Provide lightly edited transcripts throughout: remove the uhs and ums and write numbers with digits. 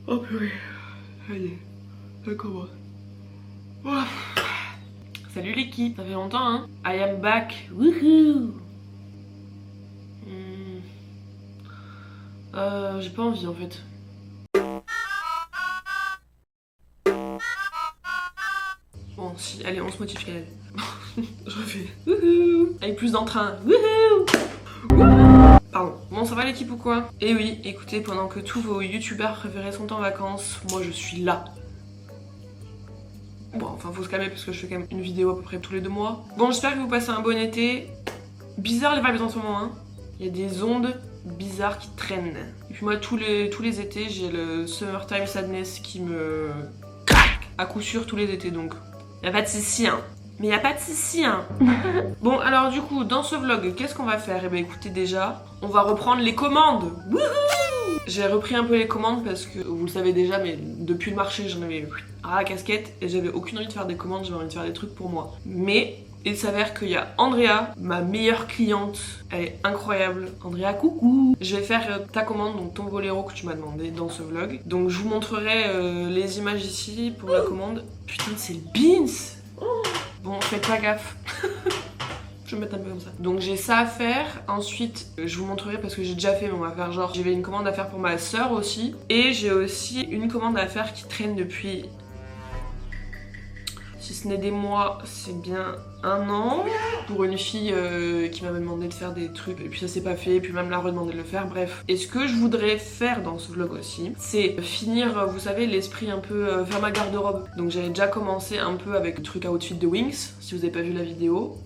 Oh purée. Allez, ça commence. Oh. Salut l'équipe, ça fait longtemps hein. I am back. Wouhou. J'ai pas envie en fait. Bon si, allez on se motive quand même. Je refais. Wouhou. Avec plus d'entrain. Wouhou. Pardon. Bon ça va l'équipe ou quoi? Eh oui, écoutez, pendant que tous vos youtubeurs préférés sont en vacances, moi je suis là. Bon, enfin faut se calmer parce que je fais quand même une vidéo à peu près tous les 2 mois. Bon, j'espère que vous passez un bon été. Bizarre les vibes en ce moment, hein. Il y a des ondes bizarres qui traînent. Et puis moi, tous les étés, j'ai le Summertime Sadness qui me craque à coup sûr tous les étés, donc y a pas de souci, hein. Mais y a pas de souci, hein. Bon, alors du coup, dans ce vlog, qu'est-ce qu'on va faire? Eh ben écoutez, déjà, on va reprendre les commandes. Wouhou! J'ai repris un peu les commandes parce que, vous le savez déjà, mais depuis le marché, j'en avais ras la casquette et j'avais aucune envie de faire des commandes, j'avais envie de faire des trucs pour moi. Mais il s'avère qu'il y a Andrea, ma meilleure cliente, elle est incroyable. Andrea, coucou! Je vais faire ta commande, donc ton boléro que tu m'as demandé dans ce vlog. Donc je vous montrerai les images ici pour la commande. Putain, c'est le Beans! Bon, faites pas gaffe. Je vais me mettre un peu comme ça. Donc j'ai ça à faire. Ensuite, je vous montrerai parce que j'ai déjà fait, mais on va faire genre... J'avais une commande à faire pour ma soeur aussi. Et j'ai aussi une commande à faire qui traîne depuis... Si ce n'est des mois, c'est bien 1 an. Pour une fille qui m'avait demandé de faire des trucs. Et puis ça s'est pas fait. Et puis même l'a redemandé de le faire. Bref. Et ce que je voudrais faire dans ce vlog aussi, c'est finir, vous savez, l'esprit un peu faire ma garde-robe. Donc j'avais déjà commencé un peu avec le truc outfit de Wings, si vous avez pas vu la vidéo.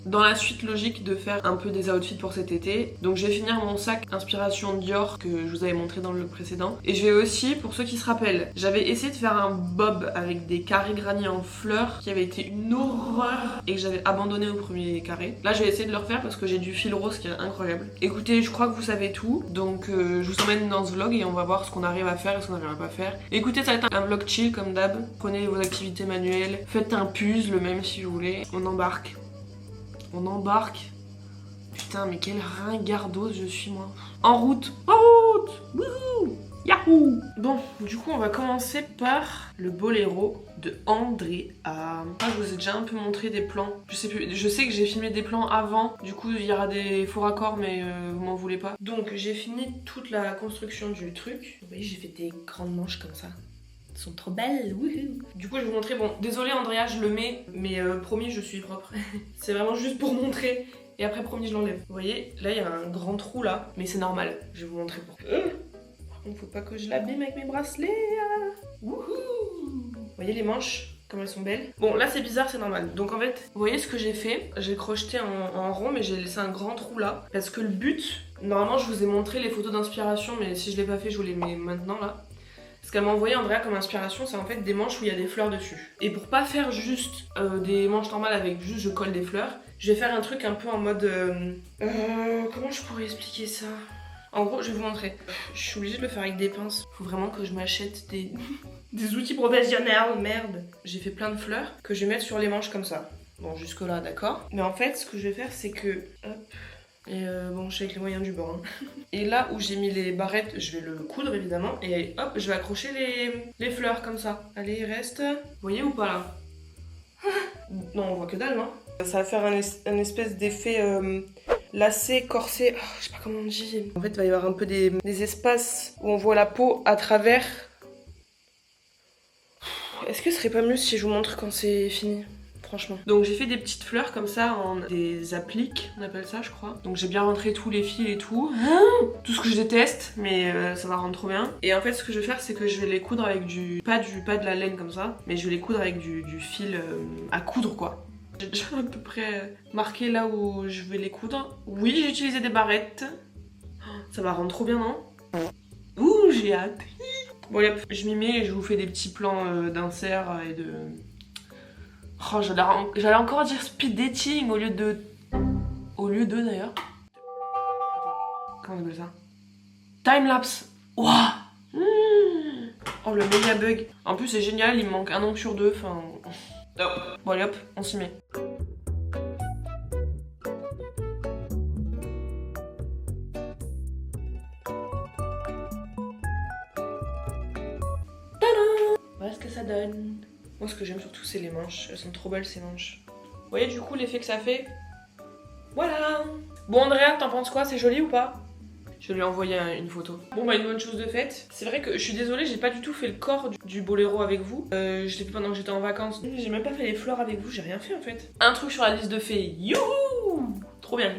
Dans la suite logique de faire un peu des outfits pour cet été. Donc je vais finir mon sac inspiration Dior que je vous avais montré dans le vlog précédent. Et je vais aussi, pour ceux qui se rappellent, j'avais essayé de faire un bob avec des carrés granits en fleurs qui avait été une horreur et que j'avais abandonné au premier carré. Là j'ai essayé de le refaire parce que j'ai du fil rose qui est incroyable. Écoutez, je crois que vous savez tout, donc je vous emmène dans ce vlog et on va voir ce qu'on arrive à faire et ce qu'on n'arrive pas à faire. Écoutez, ça va être un vlog chill comme d'hab. Prenez vos activités manuelles, faites un puzzle même si vous voulez. On embarque. On embarque. Putain, mais quelle ringardose je suis, moi. En route. En route. Wouhou. Yahoo. Bon, du coup, on va commencer par le boléro de Andrea. Je vous ai déjà un peu montré des plans. Je sais plus. Je sais que j'ai filmé des plans avant. Du coup, il y aura des faux raccords, mais vous m'en voulez pas. Donc, j'ai fini toute la construction du truc. Vous voyez, j'ai fait des grandes manches comme ça. Elles sont trop belles, wouhou. Du coup je vais vous montrer, bon désolé Andrea je le mets, mais promis je suis propre. C'est vraiment juste pour montrer, et après promis je l'enlève. Vous voyez, là il y a un grand trou là, mais c'est normal, je vais vous montrer pourquoi. Par contre faut pas que je l'abîme avec mes bracelets. Wouhou. Vous voyez les manches, comme elles sont belles. Bon là c'est bizarre, c'est normal. Donc en fait, vous voyez ce que j'ai fait? J'ai crocheté en rond, mais j'ai laissé un grand trou là, parce que le but, normalement je vous ai montré les photos d'inspiration, mais si je l'ai pas fait je vous les mets maintenant là. Ce qu'elle m'a envoyé Andrea comme inspiration, c'est en fait des manches où il y a des fleurs dessus. Et pour pas faire juste des manches normales avec juste je colle des fleurs, je vais faire un truc un peu en mode... comment je pourrais expliquer ça? En gros, je vais vous montrer. Je suis obligée de le faire avec des pinces. Faut vraiment que je m'achète des... des outils professionnels, merde. J'ai fait plein de fleurs que je vais mettre sur les manches comme ça. Bon, jusque là, d'accord. Mais en fait, ce que je vais faire, c'est que... Hop. Et bon, je suis avec les moyens du bord. Hein. Et là où j'ai mis les barrettes, je vais le coudre évidemment. Et hop, je vais accrocher les fleurs comme ça. Allez, reste. Vous voyez ou pas là? Non, on voit que dalle, non? Ça va faire un espèce d'effet lacé, corsé. Oh, je sais pas comment on dit. En fait, il va y avoir un peu des espaces où on voit la peau à travers. Est-ce que ce serait pas mieux si je vous montre quand c'est fini? Franchement. Donc j'ai fait des petites fleurs comme ça en des appliques, on appelle ça je crois. Donc j'ai bien rentré tous les fils et tout. Tout ce que je déteste, mais ça va rendre trop bien. Et en fait ce que je vais faire c'est que je vais les coudre avec pas de la laine comme ça, mais je vais les coudre avec du fil à coudre quoi. J'ai déjà à peu près marqué là où je vais les coudre. Oui, j'ai utilisé des barrettes. Ça va rendre trop bien, non? Ouh, j'ai hâte. Bon allez, je m'y mets et je vous fais des petits plans d'insert et de... Oh, j'allais encore dire speed dating au lieu de... Au lieu de d'ailleurs. Comment on appelle ça? Timelapse. Ouah. Oh le méga bug. En plus c'est génial, il me manque un ongle sur 2. Enfin... Oh. Bon allez hop, on s'y met. que ça donne. Moi ce que j'aime surtout c'est les manches, elles sont trop belles ces manches. Vous voyez du coup l'effet que ça fait? Voilà. Bon Andrea, t'en penses quoi? C'est joli ou pas? Je lui ai envoyé une photo. Bon bah une bonne chose de faite. C'est vrai que je suis désolée, j'ai pas du tout fait le corps du boléro avec vous. Je l'ai fait pendant que j'étais en vacances. J'ai même pas fait les fleurs avec vous, j'ai rien fait en fait. Un truc sur la liste de fées. Youhou! Trop bien.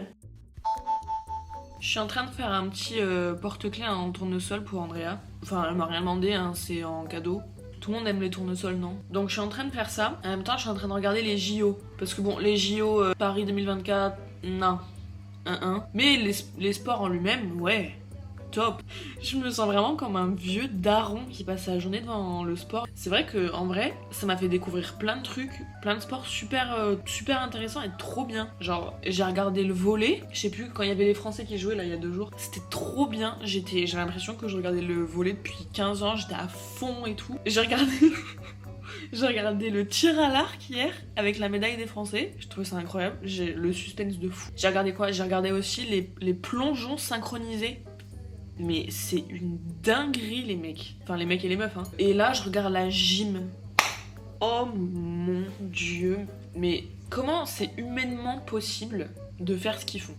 Je suis en train de faire un petit porte-clés en tournesol pour Andrea. Enfin elle m'a rien demandé, hein, c'est en cadeau. Tout le monde aime les tournesols, non? Donc je suis en train de faire ça. En même temps, je suis en train de regarder les JO. Parce que bon, les JO Paris 2024, non. Mais les sports en lui-même, ouais. Top. Je me sens vraiment comme un vieux daron qui passe sa journée devant le sport. C'est vrai que en vrai, ça m'a fait découvrir plein de trucs, plein de sports super intéressants et trop bien. Genre, j'ai regardé le volley, je sais plus, quand il y avait les Français qui jouaient là il y a 2 jours. C'était trop bien. J'ai l'impression que je regardais le volley depuis 15 ans, j'étais à fond et tout. J'ai regardé le tir à l'arc hier avec la médaille des Français. Je trouvais ça incroyable. J'ai le suspense de fou. J'ai regardé quoi? J'ai regardé aussi les plongeons synchronisés. Mais c'est une dinguerie les mecs. Enfin les mecs et les meufs hein. Et là je regarde la gym. Oh mon dieu. Mais comment c'est humainement possible de faire ce qu'ils font?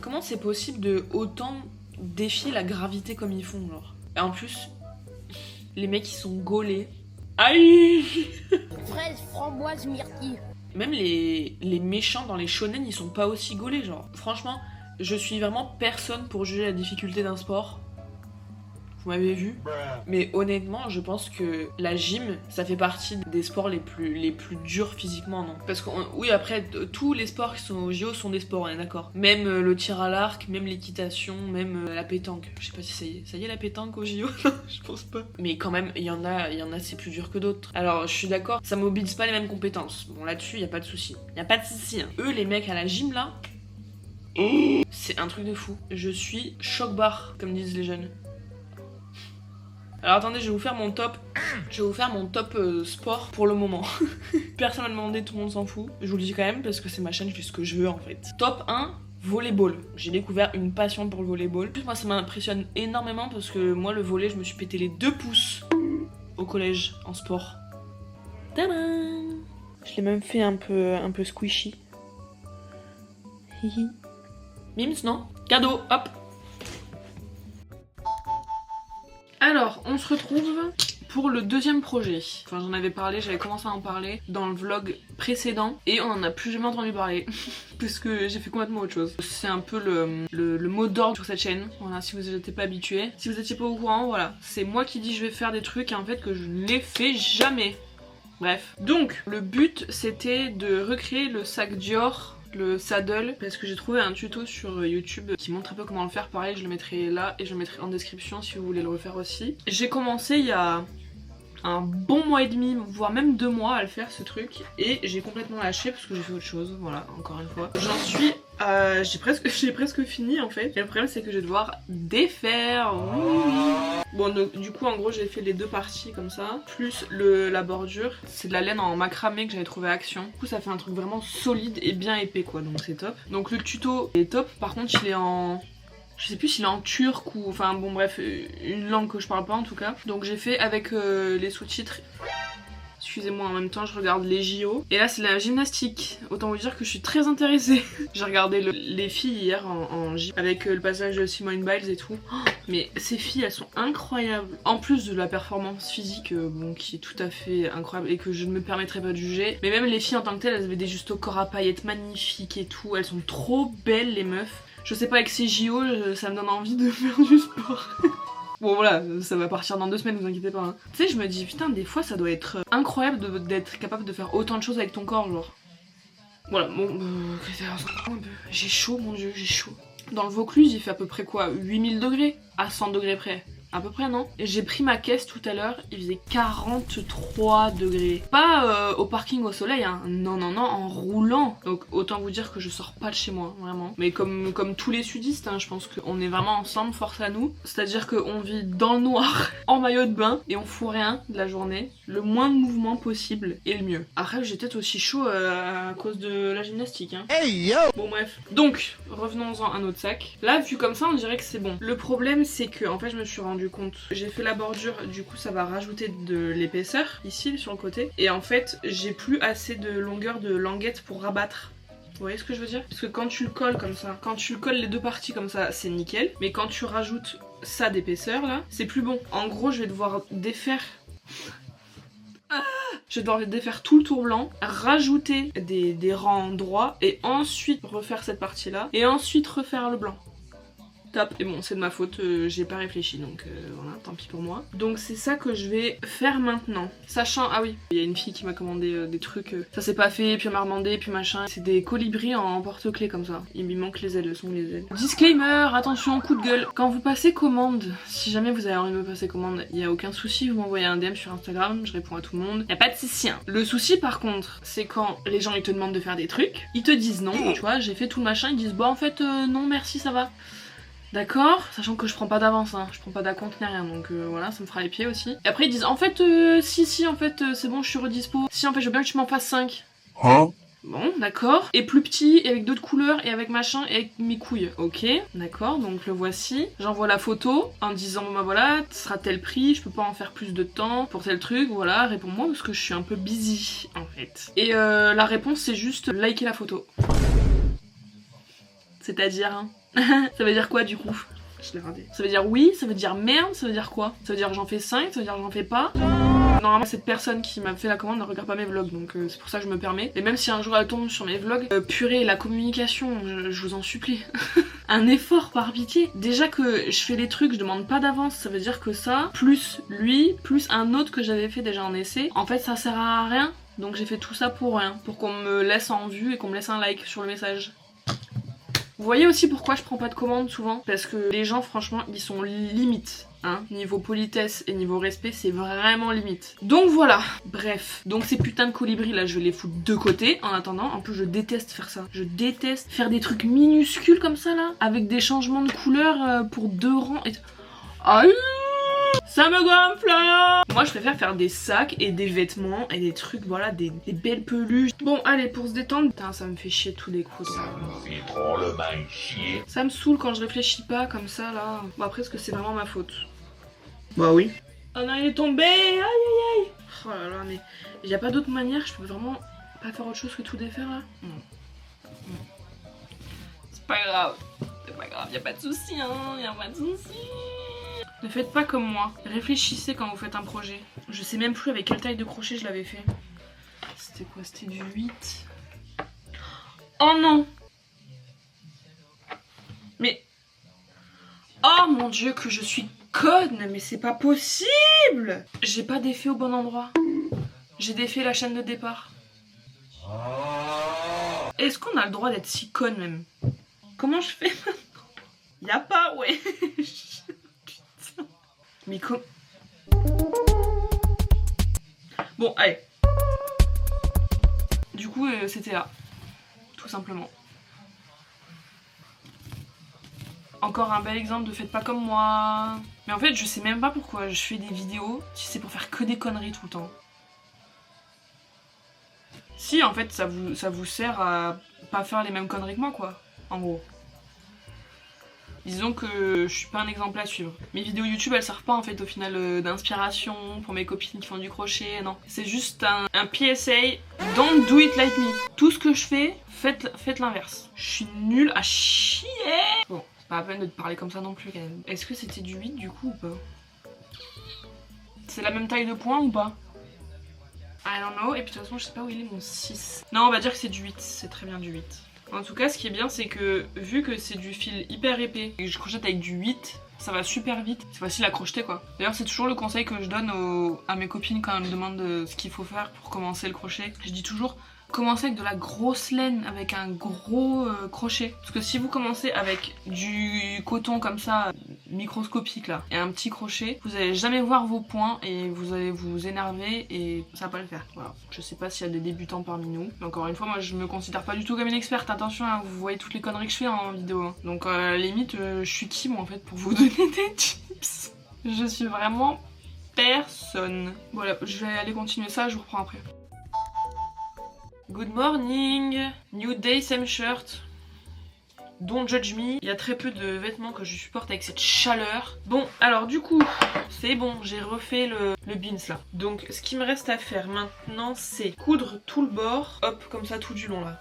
Comment c'est possible de autant défier la gravité comme ils font genre? Et en plus, les mecs ils sont gaulés. Aïe. Fraise, framboise, myrtille. Même les méchants dans les shonen ils sont pas aussi gaulés genre. Franchement, je suis vraiment personne pour juger la difficulté d'un sport. Vous m'avez vu. Mais honnêtement, je pense que la gym, ça fait partie des sports les plus durs physiquement, non? Parce que oui, après, tous les sports qui sont au JO sont des sports, on est d'accord. Même le tir à l'arc, même l'équitation, même la pétanque. Je sais pas si ça y est la pétanque au JO. Je pense pas. Mais quand même, il y en a c'est plus dur que d'autres. Alors, je suis d'accord, ça mobilise pas les mêmes compétences. Bon, là-dessus, y a pas de souci. Y a pas de souci. Hein. Eux, les mecs à la gym là, c'est un truc de fou. Je suis choc-barre, comme disent les jeunes. Alors attendez, je vais vous faire mon top. Je vais vous faire mon top sport pour le moment. Personne m'a demandé, tout le monde s'en fout. Je vous le dis quand même parce que c'est ma chaîne, je fais ce que je veux en fait. Top 1, volleyball. J'ai découvert une passion pour le volleyball. En plus, moi ça m'impressionne énormément parce que moi le volley, je me suis pété les 2 pouces au collège en sport. Tadam! Je l'ai même fait un peu squishy. Hihi. Mims, non? Cadeau, hop! Alors, on se retrouve pour le deuxième projet. Enfin, j'en avais parlé, j'avais commencé à en parler dans le vlog précédent et on en a plus jamais entendu parler parce que j'ai fait complètement autre chose. C'est un peu le mot d'ordre sur cette chaîne. Voilà, si vous n'étiez pas habitué. Si vous n'étiez pas au courant, voilà. C'est moi qui dis je vais faire des trucs et en fait que je ne les fais jamais. Bref. Donc, le but c'était de recréer le sac Dior, le saddle, parce que j'ai trouvé un tuto sur YouTube qui montre un peu comment le faire. Pareil, je le mettrai là et je le mettrai en description si vous voulez le refaire aussi. J'ai commencé il y a un bon mois et demi, voire même 2 mois à le faire ce truc et j'ai complètement lâché parce que j'ai fait autre chose, voilà, encore une fois. J'en suis j'ai presque fini en fait. Et le problème c'est que je vais devoir défaire. Bon donc, du coup en gros j'ai fait les 2 parties comme ça, plus la bordure. C'est de la laine en macramé que j'avais trouvé à Action. Du coup ça fait un truc vraiment solide et bien épais quoi, donc c'est top. Donc le tuto est top, par contre il est en... Je sais plus s'il est en turc ou... Enfin bon bref, une langue que je parle pas en tout cas. Donc j'ai fait avec les sous-titres. Excusez-moi, en même temps je regarde les JO. Et là c'est la gymnastique. Autant vous dire que je suis très intéressée. J'ai regardé les filles hier en gym avec le passage de Simone Biles et tout. Oh, mais ces filles elles sont incroyables. En plus de la performance physique bon, qui est tout à fait incroyable et que je ne me permettrai pas de juger. Mais même les filles en tant que telles, elles avaient des justes au corps à paillettes magnifiques et tout. Elles sont trop belles les meufs. Je sais pas, avec ces JO, ça me donne envie de faire du sport. Bon voilà, ça va partir dans 2 semaines, vous inquiétez pas. Hein. Tu sais, je me dis, putain, des fois ça doit être incroyable d'être capable de faire autant de choses avec ton corps, genre. Voilà, bon, j'ai chaud, mon dieu, j'ai chaud. Dans le Vaucluse, il fait à peu près quoi, 8000 degrés? À 100 degrés près. À peu près, non? J'ai pris ma caisse tout à l'heure, il faisait 43 degrés. Pas au parking au soleil, hein. Non, non, non, en roulant. Donc autant vous dire que je sors pas de chez moi, vraiment. Mais comme tous les sudistes, hein, je pense qu'on est vraiment ensemble, force à nous. C'est-à-dire qu'on vit dans le noir, en maillot de bain, et on fout rien de la journée. Le moins de mouvement possible, et le mieux. Après, j'ai peut-être aussi chaud à cause de la gymnastique, hein. Hey yo! Bon bref. Donc, revenons-en à notre sac. Là, vu comme ça, on dirait que c'est bon. Le problème, c'est que, en fait, je me suis rendu rendu compte. J'ai fait la bordure, du coup ça va rajouter de l'épaisseur ici sur le côté. Et en fait j'ai plus assez de longueur de languette pour rabattre. Vous voyez ce que je veux dire? Parce que quand tu le colles comme ça, quand tu le colles les deux parties comme ça, c'est nickel. Mais quand tu rajoutes ça d'épaisseur là, c'est plus bon. En gros je vais devoir défaire... Je vais devoir défaire tout le tour blanc, rajouter des rangs droits et ensuite refaire cette partie là et ensuite refaire le blanc. Top. Et bon, c'est de ma faute, j'ai pas réfléchi donc voilà, tant pis pour moi. Donc c'est ça que je vais faire maintenant. Sachant, ah oui, il y a une fille qui m'a commandé des trucs, ça s'est pas fait, puis elle m'a remandé, puis machin. C'est des colibris en porte-clés comme ça. Il me manque les ailes, elles sont les ailes. Disclaimer, attention, coup de gueule. Quand vous passez commande, si jamais vous avez envie de me passer commande, il y a aucun souci, vous m'envoyez un DM sur Instagram, je réponds à tout le monde. Y a pas de souci. Hein. Le souci par contre, c'est quand les gens ils te demandent de faire des trucs, ils te disent non, tu vois, j'ai fait tout le machin, ils disent bah en fait non merci ça va. D'accord, sachant que je prends pas d'avance, hein. Je prends pas d'acompte ni rien, donc voilà, ça me fera les pieds aussi. Et après ils disent en fait, si, en fait, c'est bon, je suis redispo. Si, en fait, je veux bien que tu m'en fasses 5. Hein? Bon, d'accord. Et plus petit, et avec d'autres couleurs, et avec machin, et avec mes couilles. Ok, d'accord, donc le voici. J'envoie la photo en disant, bon bah voilà, ce sera tel prix, je peux pas en faire plus de temps pour tel truc, voilà, réponds-moi parce que je suis un peu busy, en fait. Et la réponse, c'est juste liker la photo. C'est-à-dire, hein. Ça veut dire quoi du coup? Je l'ai raté. Ça veut dire oui, ça veut dire merde, ça veut dire quoi? Ça veut dire j'en fais 5, ça veut dire j'en fais pas? Normalement cette personne qui m'a fait la commande ne regarde pas mes vlogs donc c'est pour ça que je me permets. Et même si un jour elle tombe sur mes vlogs, purée, la communication, je vous en supplie. Un effort par pitié. Déjà que je fais les trucs, je demande pas d'avance, ça veut dire que ça, plus lui, plus un autre que j'avais fait déjà en essai, en fait ça sert à rien. Donc j'ai fait tout ça pour rien. Pour qu'on me laisse en vue et qu'on me laisse un like sur le message. Vous voyez aussi pourquoi je prends pas de commandes souvent? Parce que les gens franchement ils sont limite, hein. Niveau politesse et niveau respect c'est vraiment limite. Donc voilà, bref. Donc ces putains de colibris là je vais les foutre de côté en attendant. En plus je déteste faire ça. Je déteste faire des trucs minuscules comme ça là. Avec des changements de couleur pour 2 rangs et... Aïe, ça me gonfle. Moi je préfère faire des sacs et des vêtements et des trucs, voilà, des belles peluches. Bon allez, pour se détendre, putain ça me fait chier tous les coups. Ça me saoule quand je réfléchis pas comme ça là. Bon après est-ce que c'est vraiment ma faute? Bah oui. Oh non il est tombé, aïe aïe aïe. Oh là là mais y a pas d'autre manière, je peux vraiment pas faire autre chose que tout défaire là? Non. C'est pas grave, y a pas de soucis hein, y a pas de soucis. Ne faites pas comme moi, réfléchissez quand vous faites un projet. Je sais même plus avec quelle taille de crochet je l'avais fait. C'était quoi? C'était du 8. Oh non! Mais... Oh mon dieu que je suis conne! Mais c'est pas possible! J'ai pas défait au bon endroit. J'ai défait la chaîne de départ. Est-ce qu'on a le droit d'être si conne même? Comment je fais maintenant? Y'a pas, ouais. Mais comment... Bon, allez. Du coup, c'était là. Tout simplement. Encore un bel exemple de faites pas comme moi. Mais en fait, je sais même pas pourquoi je fais des vidéos si c'est pour faire que des conneries tout le temps. Si, en fait, ça vous sert à pas faire les mêmes conneries que moi, quoi. En gros. Disons que je suis pas un exemple à suivre. Mes vidéos YouTube elles servent pas en fait au final d'inspiration pour mes copines qui font du crochet, non. C'est juste un PSA, don't do it like me. Tout ce que je fais, faites l'inverse. Je suis nulle à chier. Bon, c'est pas la peine de te parler comme ça non plus quand même. Est-ce que c'était du 8 du coup ou pas? C'est la même taille de poing ou pas? I don't know, et puis de toute façon je sais pas où il est mon 6. Non on va dire que c'est du 8, c'est très bien du 8. En tout cas ce qui est bien c'est que vu que c'est du fil hyper épais et que je crochette avec du 8, ça va super vite, c'est facile à crocheter quoi. D'ailleurs c'est toujours le conseil que je donne à mes copines quand elles me demandent ce qu'il faut faire pour commencer le crochet. Je dis toujours commencez avec de la grosse laine, avec un gros crochet. Parce que si vous commencez avec du coton comme ça, microscopique là, et un petit crochet, vous allez jamais voir vos points et vous allez vous énerver et ça va pas le faire. Voilà. Je sais pas s'il y a des débutants parmi nous. Mais encore une fois, moi je me considère pas du tout comme une experte. Attention, hein, vous voyez toutes les conneries que je fais en vidéo. Hein. Donc à la limite, je suis qui moi en fait pour vous donner des tips? Je suis vraiment personne. Voilà, je vais aller continuer ça, je vous reprends après. Good morning, new day, same shirt. Don't judge me. Il y a très peu de vêtements que je supporte avec cette chaleur. Bon, alors du coup, c'est bon, j'ai refait le beans là. Donc ce qui me reste à faire maintenant, c'est coudre tout le bord. Hop, comme ça tout du long là.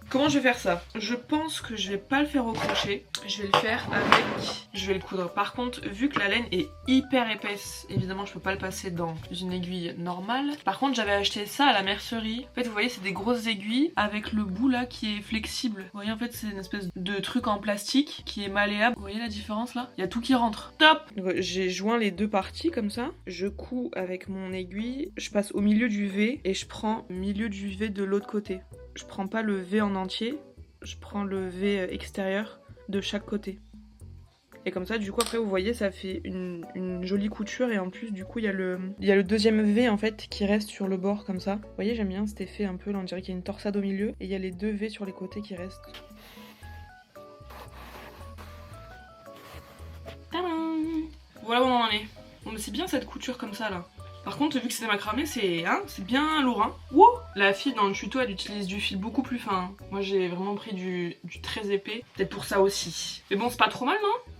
Comment je vais faire ça? Je pense que je vais pas le faire au crochet, je vais le faire avec... Je vais le coudre. Par contre, vu que la laine est hyper épaisse, évidemment je peux pas le passer dans une aiguille normale. Par contre, j'avais acheté ça à la mercerie. En fait, vous voyez, c'est des grosses aiguilles avec le bout là qui est flexible. Vous voyez, en fait, c'est une espèce de truc en plastique qui est malléable. Vous voyez la différence là? Il y a tout qui rentre. Top! J'ai joint les deux parties comme ça. Je couds avec mon aiguille, je passe au milieu du V et je prends le milieu du V de l'autre côté. Je prends pas le V en entier, je prends le V extérieur de chaque côté. Et comme ça, du coup, après, vous voyez, ça fait une jolie couture. Et en plus, du coup, il y a le deuxième V, en fait, qui reste sur le bord, comme ça. Vous voyez, j'aime bien cet effet un peu, là, on dirait qu'il y a une torsade au milieu. Et il y a les deux V sur les côtés qui restent. Tadam! Voilà où on en est. Bon, mais c'est bien cette couture comme ça, là. Par contre, vu que c'est macramé, c'est bien lourd. Hein. Wow. La fille dans le tuto, elle utilise du fil beaucoup plus fin. Moi, j'ai vraiment pris du très épais. Peut-être pour ça aussi. Mais bon, c'est pas trop mal, non?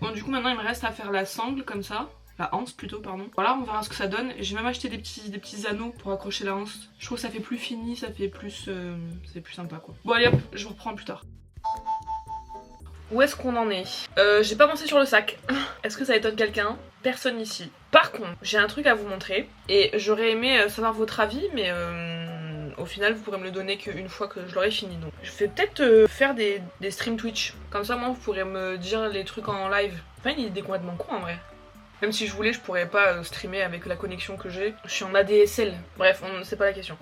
Bon, du coup, maintenant, il me reste à faire la sangle, comme ça. La anse, plutôt, pardon. Voilà, on verra ce que ça donne. J'ai même acheté des petits anneaux pour accrocher la anse. Je trouve que ça fait plus fini, ça fait plus... c'est plus sympa, quoi. Bon, allez, hop, je vous reprends plus tard. Où est-ce qu'on en est? J'ai pas pensé sur le sac. Est-ce que ça étonne quelqu'un? Personne ici. Par contre, j'ai un truc à vous montrer et j'aurais aimé savoir votre avis, mais au final, vous pourrez me le donner qu'une fois que je l'aurai fini. Donc, je vais peut-être faire des streams Twitch. Comme ça, moi, vous pourrez me dire les trucs en live. Enfin, une idée complètement con en vrai. Même si je voulais, je pourrais pas streamer avec la connexion que j'ai. Je suis en ADSL. Bref, c'est pas la question.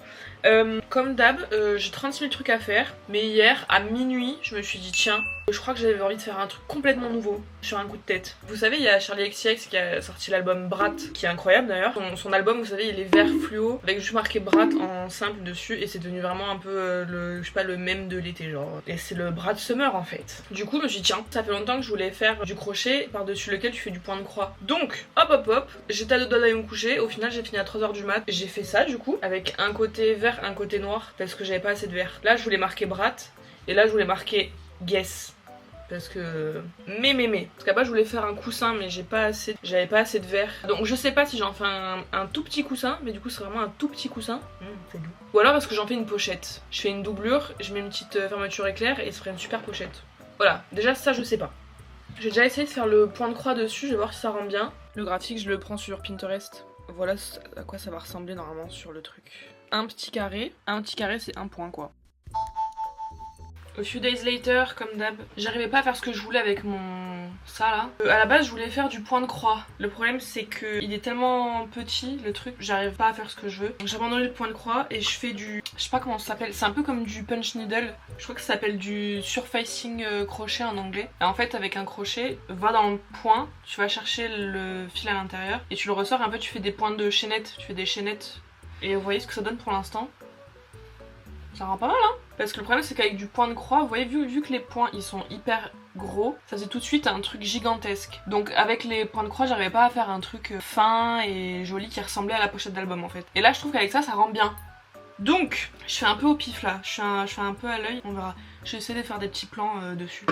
Comme d'hab, j'ai 36 000 trucs à faire. Mais hier, à minuit, je me suis dit tiens, je crois que j'avais envie de faire un truc complètement nouveau sur un coup de tête. Vous savez, il y a Charli XCX qui a sorti l'album Brat, qui est incroyable d'ailleurs. Son album, vous savez, il est vert fluo, avec juste marqué Brat en simple dessus. Et c'est devenu vraiment un peu je sais pas, le mème de l'été, genre. Et c'est le Brat Summer en fait. Du coup, je me suis dit tiens, ça fait longtemps que je voulais faire du crochet par-dessus lequel tu fais du point de croix. Donc, hop, j'étais à 2 doigts d'aller me coucher. Au final, j'ai fini à 3h du mat. J'ai fait ça du coup, avec un côté vert, un côté noir, parce que j'avais pas assez de vert. Là, je voulais marquer Brat, et là, je voulais marquer Guess. Parce que... Parce qu'à bas je voulais faire un coussin mais j'avais pas assez de verre. Donc je sais pas si j'en fais un tout petit coussin, mais du coup c'est vraiment un tout petit coussin. C'est doux. Ou alors est-ce que j'en fais une pochette. Je fais une doublure, je mets une petite fermeture éclair et ça ferait une super pochette. Voilà, déjà ça je sais pas. J'ai déjà essayé de faire le point de croix dessus, je vais voir si ça rend bien. Le graphique je le prends sur Pinterest. Voilà à quoi ça va ressembler normalement sur le truc. Un petit carré c'est un point quoi. A few days later, comme d'hab, j'arrivais pas à faire ce que je voulais avec ça là. À la base, je voulais faire du point de croix. Le problème, c'est que il est tellement petit le truc, j'arrive pas à faire ce que je veux. Donc j'ai abandonné le point de croix et je fais du... Je sais pas comment ça s'appelle, c'est un peu comme du punch needle. Je crois que ça s'appelle du surfacing crochet en anglais. Et en fait, avec un crochet, va dans le point, tu vas chercher le fil à l'intérieur et tu le ressors et en fait, tu fais des points de chaînette. Tu fais des chaînettes. Et vous voyez ce que ça donne pour l'instant? Ça rend pas mal hein. Parce que le problème c'est qu'avec du point de croix, vous voyez vu que les points ils sont hyper gros, ça faisait tout de suite un truc gigantesque. Donc avec les points de croix j'arrivais pas à faire un truc fin et joli qui ressemblait à la pochette d'album en fait. Et là je trouve qu'avec ça rend bien. Donc je fais un peu au pif là, je fais un peu à l'œil, on verra. Je vais essayer de faire des petits plans dessus.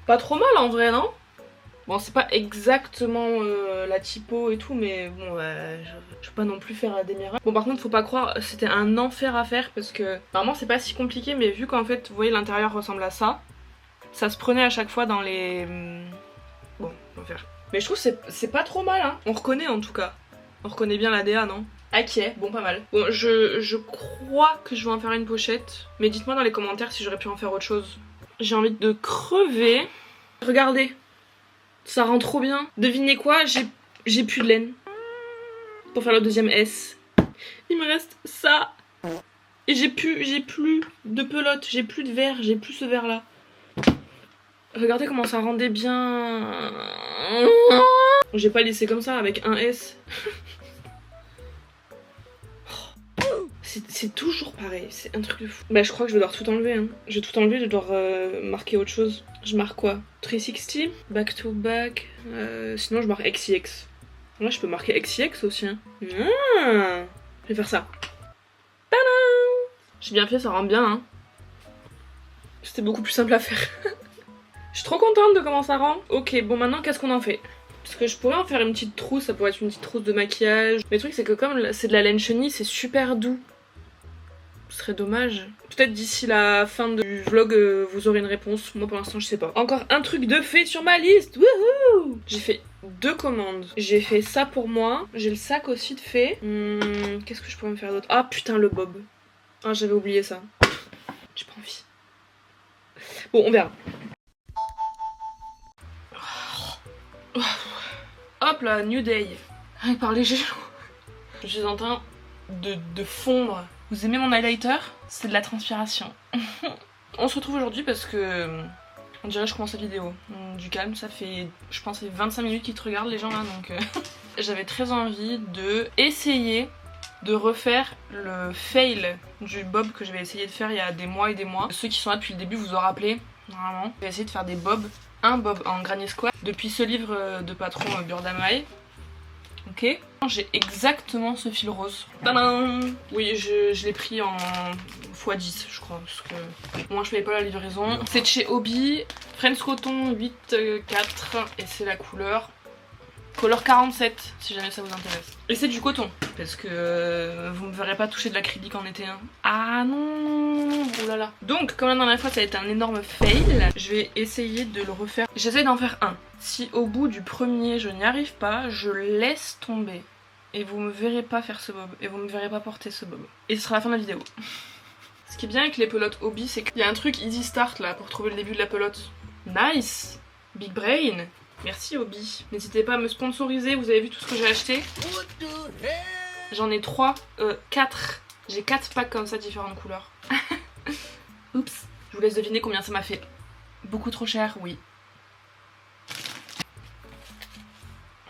Pas trop mal en vrai, non? Bon, c'est pas exactement la typo et tout, mais bon, je peux pas non plus faire des miracles. Bon, par contre, faut pas croire, c'était un enfer à faire parce que normalement c'est pas si compliqué, mais vu qu'en fait, vous voyez, l'intérieur ressemble à ça, ça se prenait à chaque fois dans les... Bon, on va faire. Mais je trouve que c'est pas trop mal, hein. On reconnaît en tout cas. On reconnaît bien la DA, non? Ok, bon, pas mal. Bon, je crois que je vais en faire une pochette, mais dites-moi dans les commentaires si j'aurais pu en faire autre chose. J'ai envie de crever. Regardez, ça rend trop bien. Devinez quoi, j'ai plus de laine pour faire le deuxième S. Il me reste ça. Et j'ai plus de pelote, j'ai plus de verre, j'ai plus ce verre là. Regardez comment ça rendait bien. J'ai pas laissé comme ça avec un S. C'est toujours pareil, c'est un truc de fou. Bah je crois que je vais devoir tout enlever, hein. Je vais tout enlever, je vais devoir marquer autre chose. Je marque quoi? 360, back to back, sinon je marque XCX. Là je peux marquer XCX aussi, hein. Ah, je vais faire ça. Tadam! J'ai bien fait, ça rend bien, hein. C'était beaucoup plus simple à faire. Je suis trop contente de comment ça rend. Ok, bon maintenant qu'est-ce qu'on en fait? Parce que je pourrais en faire une petite trousse, ça pourrait être une petite trousse de maquillage. Mais le truc c'est que comme c'est de la laine chenille, c'est super doux. Ce serait dommage. Peut-être d'ici la fin du vlog, vous aurez une réponse. Moi pour l'instant je sais pas. Encore un truc de fait sur ma liste. Wouhou! J'ai fait 2 commandes. J'ai fait ça pour moi. J'ai le sac aussi de fait. Qu'est-ce que je pourrais me faire d'autre? Ah putain le bob. Ah j'avais oublié ça. J'ai pas envie. Bon on verra. Hop là, new day. Par les genoux. Je suis en train de fondre. Vous aimez mon highlighter? C'est de la transpiration. On se retrouve aujourd'hui parce que on dirait que je commence la vidéo. Du calme, ça fait je pense 25 minutes qu'ils te regardent les gens là donc j'avais très envie de essayer de refaire le fail du bob que j'avais essayé de faire il y a des mois et des mois. Ceux qui sont là depuis le début vous en rappelez normalement. J'ai essayé de faire des bobs, un bob en granny squat depuis ce livre de patron Burdamai. Ok, j'ai exactement ce fil rose. Tadam! Oui, je l'ai pris en x10 je crois parce que moi je payais pas la livraison. C'est de chez Hobby, Friends Coton 8-4 et c'est la couleur 47 si jamais ça vous intéresse. Et c'est du coton parce que vous me verrez pas toucher de l'acrylique en été. Hein. Ah non, oh là là. Donc comme la dernière fois ça a été un énorme fail, je vais essayer de le refaire. J'essaie d'en faire un. Si au bout du premier je n'y arrive pas, je laisse tomber. Et vous me verrez pas faire ce bob. Et vous me verrez pas porter ce bob. Et ce sera la fin de la vidéo. Ce qui est bien avec les pelotes Hobby, c'est qu'il y a un truc easy start là pour trouver le début de la pelote. Nice! Big brain! Merci Hobby. N'hésitez pas à me sponsoriser, vous avez vu tout ce que j'ai acheté. J'en ai 4. J'ai 4 packs comme ça, différentes couleurs. Oups. Je vous laisse deviner combien ça m'a fait. Beaucoup trop cher, oui.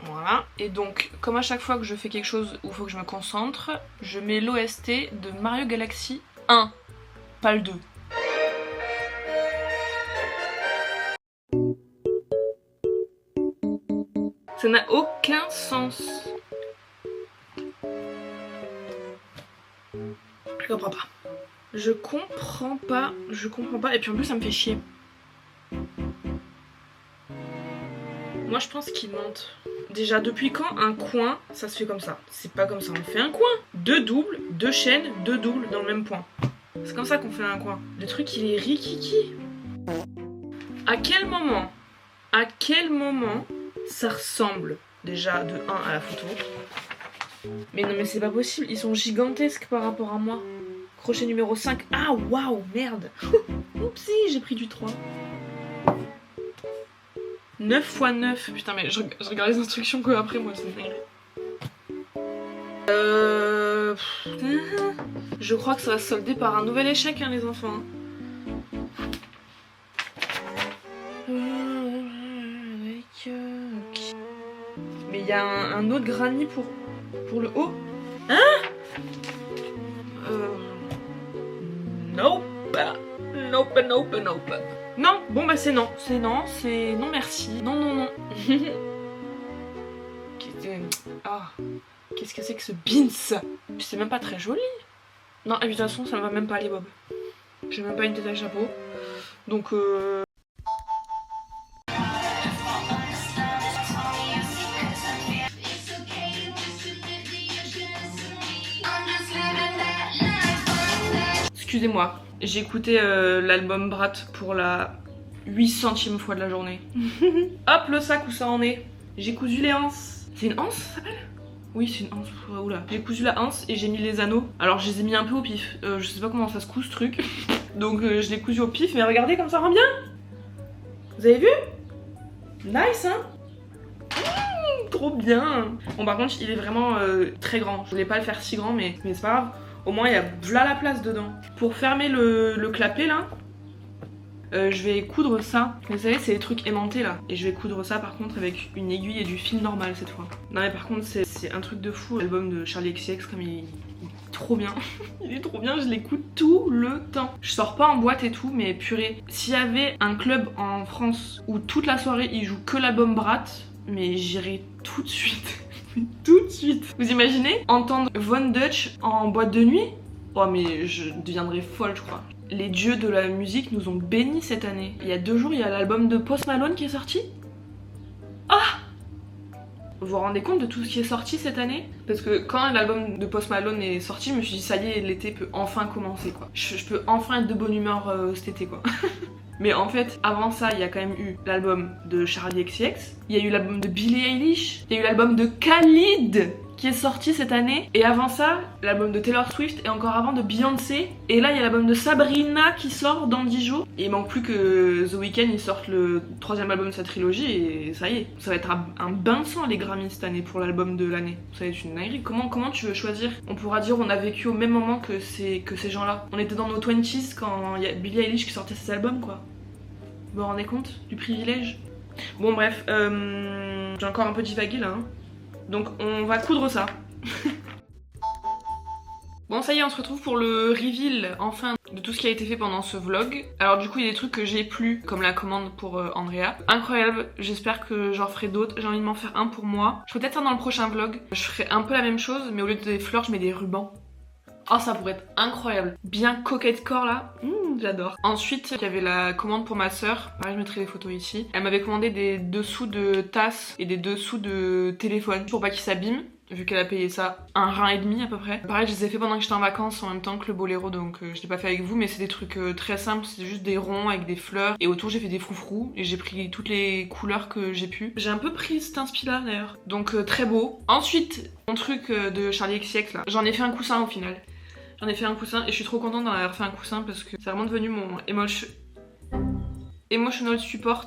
Voilà. Et donc, comme à chaque fois que je fais quelque chose où il faut que je me concentre, je mets l'OST de Mario Galaxy 1. Pas le 2. Ça n'a aucun sens. Je comprends pas. Je comprends pas. Je comprends pas. Et puis en plus ça me fait chier. Moi je pense qu'ils mentent. Déjà depuis quand un coin ça se fait comme ça? C'est pas comme ça, on fait un coin. 2 doubles, 2 chaînes, 2 doubles dans le même point. C'est comme ça qu'on fait un coin. Le truc il est rikiki. À quel moment ça ressemble déjà de 1 à la photo? Mais non mais c'est pas possible, ils sont gigantesques par rapport à moi. Crochet numéro 5. Ah waouh, merde. Oupsie, j'ai pris du 3. 9 x 9. Putain mais je regarde les instructions que après moi, c'est dingue. Je crois que ça va se solder par un nouvel échec hein, les enfants. Mais il y a un autre granny pour le haut. Hein? Nope. Nope, nope, nope. Non, bon bah c'est non. C'est non, c'est non merci. Non, non, non. Qu'est-ce que c'est que ce beans? Puis c'est même pas très joli. Non, et puis de toute façon, ça me va même pas les bobs. J'ai même pas une tête à chapeau. Donc excusez-moi, j'ai écouté l'album Brat pour la 800e fois de la journée. Hop le sac où ça en est. J'ai cousu les anses. C'est une anse ça s'appelle? Oui c'est une anse, oula. J'ai cousu la anse et j'ai mis les anneaux. Alors je les ai mis un peu au pif. Je sais pas comment ça se coud ce truc. Donc je l'ai cousu au pif mais regardez comme ça rend bien. Vous avez vu? Nice hein? Trop bien. Bon par contre il est vraiment très grand. Je voulais pas le faire si grand mais c'est pas grave. Au moins il y a là la place dedans. Pour fermer le clapet là, je vais coudre ça. Vous savez c'est les trucs aimantés là. Et je vais coudre ça par contre avec une aiguille et du fil normal cette fois. Non mais par contre c'est un truc de fou. L'album de Charlie XCX comme il est trop bien. Il est trop bien, je l'écoute tout le temps. Je sors pas en boîte et tout, mais purée. S'il y avait un club en France où toute la soirée il joue que l'album Brat, mais j'irais tout de suite. Tout de suite. Vous imaginez entendre Von Dutch en boîte de nuit? Oh mais je deviendrais folle je crois. Les dieux de la musique nous ont bénis cette année. Il y a 2 jours, il y a l'album de Post Malone qui est sorti. Ah! Vous vous rendez compte de tout ce qui est sorti cette année? Parce que quand l'album de Post Malone est sorti, je me suis dit ça y est, l'été peut enfin commencer quoi. Je peux enfin être de bonne humeur cet été quoi. Mais en fait, avant ça, il y a quand même eu l'album de Charli XCX, il y a eu l'album de Billie Eilish, il y a eu l'album de Khalid qui est sorti cette année, et avant ça, l'album de Taylor Swift, et encore avant de Beyoncé, et là il y a l'album de Sabrina qui sort dans 10 jours, et il manque plus que The Weeknd il sorte le 3e album de sa trilogie, et ça y est, ça va être un bain de sang les Grammys cette année pour l'album de l'année. Ça va être une dinguerie. Comment tu veux choisir? On pourra dire on a vécu au même moment que ces gens-là. On était dans nos 20s quand il y a Billie Eilish qui sortait ses albums quoi. Vous vous rendez compte du privilège? Bon bref, j'ai encore un peu divagué là. Hein. Donc on va coudre ça. Bon ça y est, on se retrouve pour le reveal enfin de tout ce qui a été fait pendant ce vlog. Alors du coup il y a des trucs que j'ai plus, comme la commande pour Andrea. Incroyable, j'espère que j'en ferai d'autres. J'ai envie de m'en faire un pour moi. Je ferai peut-être ça dans le prochain vlog. Je ferai un peu la même chose, mais au lieu de des fleurs, je mets des rubans. Oh ça pourrait être incroyable. Bien coquette corps là. J'adore. Ensuite il y avait la commande pour ma soeur. Pareil je mettrai les photos ici. Elle m'avait commandé des dessous de tasses et des dessous de téléphone pour pas qu'ils s'abîment. Vu qu'elle a payé ça 1,5 rein à peu près. Pareil je les ai fait pendant que j'étais en vacances en même temps que le boléro, donc je l'ai pas fait avec vous, mais c'est des trucs très simples, c'est juste des ronds avec des fleurs et autour j'ai fait des froufrous et j'ai pris toutes les couleurs que j'ai pu. J'ai un peu pris cet inspi là d'ailleurs, donc très beau. Ensuite mon truc de Charli XCX là, j'en ai fait un coussin au final. J'en ai fait un coussin et je suis trop contente d'en avoir fait un coussin parce que c'est vraiment devenu mon emotional support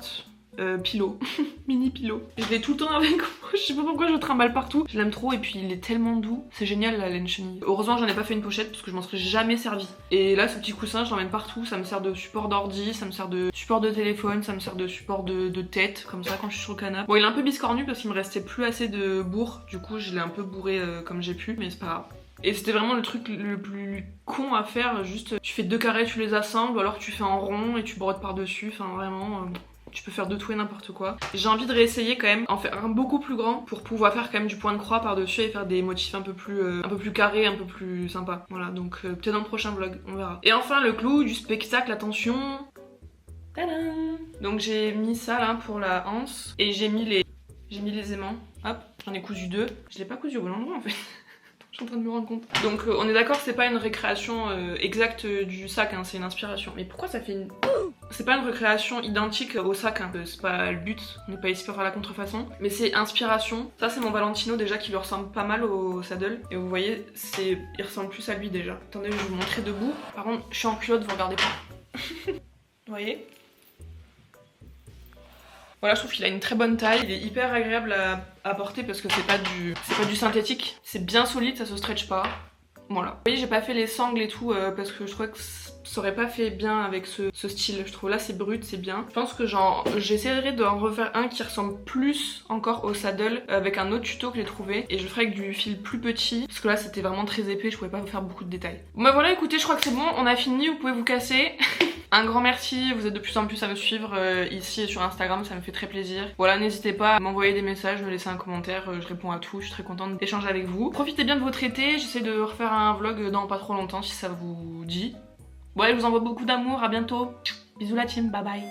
pillow. Mini pillow. Je l'ai tout le temps avec moi, je sais pas pourquoi je le trimballe partout. Je l'aime trop et puis il est tellement doux. C'est génial la laine chenille. Heureusement j'en ai pas fait une pochette parce que je m'en serais jamais servi. Et là ce petit coussin je l'emmène partout, ça me sert de support d'ordi, ça me sert de support de téléphone, ça me sert de support de tête, comme ça quand je suis sur le canapé. Bon il est un peu biscornu parce qu'il me restait plus assez de bourre, du coup je l'ai un peu bourré comme j'ai pu, mais c'est pas grave. Et c'était vraiment le truc le plus con à faire, juste tu fais 2 carrés, tu les assembles, ou alors tu fais en rond et tu brodes par dessus, enfin vraiment tu peux faire de tout et n'importe quoi. J'ai envie de réessayer quand même, en faire un beaucoup plus grand pour pouvoir faire quand même du point de croix par dessus et faire des motifs un peu plus carrés, un peu plus sympa. Voilà, donc peut-être dans le prochain vlog, on verra. Et enfin le clou du spectacle, attention. Tadam! Donc j'ai mis ça là pour la anse et j'ai mis les aimants. Hop, j'en ai cousu 2. Je l'ai pas cousu au bon endroit en fait. Je suis en train de me rendre compte. Donc on est d'accord, c'est pas une récréation exacte du sac, hein, c'est une inspiration. Mais pourquoi ça fait une... C'est pas une recréation identique au sac, hein. C'est pas le but, on n'est pas ici pour faire la contrefaçon. Mais c'est inspiration. Ça c'est mon Valentino déjà qui lui ressemble pas mal au saddle. Et vous voyez, il ressemble plus à lui déjà. Attendez, je vais vous montrer debout. Par contre, je suis en culotte, vous regardez pas. Vous voyez? Voilà, je trouve qu'il a une très bonne taille, il est hyper agréable à porter parce que c'est pas du synthétique, c'est bien solide, ça se stretch pas. Voilà. Vous voyez, j'ai pas fait les sangles et tout parce que je trouvais que ça aurait pas fait bien avec ce style. Je trouve là c'est brut, c'est bien. Je pense que j'essaierai d'en refaire un qui ressemble plus encore au saddle avec un autre tuto que j'ai trouvé. Et je le ferai avec du fil plus petit parce que là c'était vraiment très épais, je pouvais pas vous faire beaucoup de détails. Bon bah voilà, écoutez, je crois que c'est bon, on a fini, vous pouvez vous casser. Un grand merci, vous êtes de plus en plus à me suivre ici et sur Instagram, ça me fait très plaisir. Voilà, n'hésitez pas à m'envoyer des messages, me laisser un commentaire, je réponds à tout, je suis très contente d'échanger avec vous. Profitez bien de votre été, j'essaie de refaire un vlog dans pas trop longtemps si ça vous dit. Bon allez, je vous envoie beaucoup d'amour, à bientôt. Bisous la team, bye bye.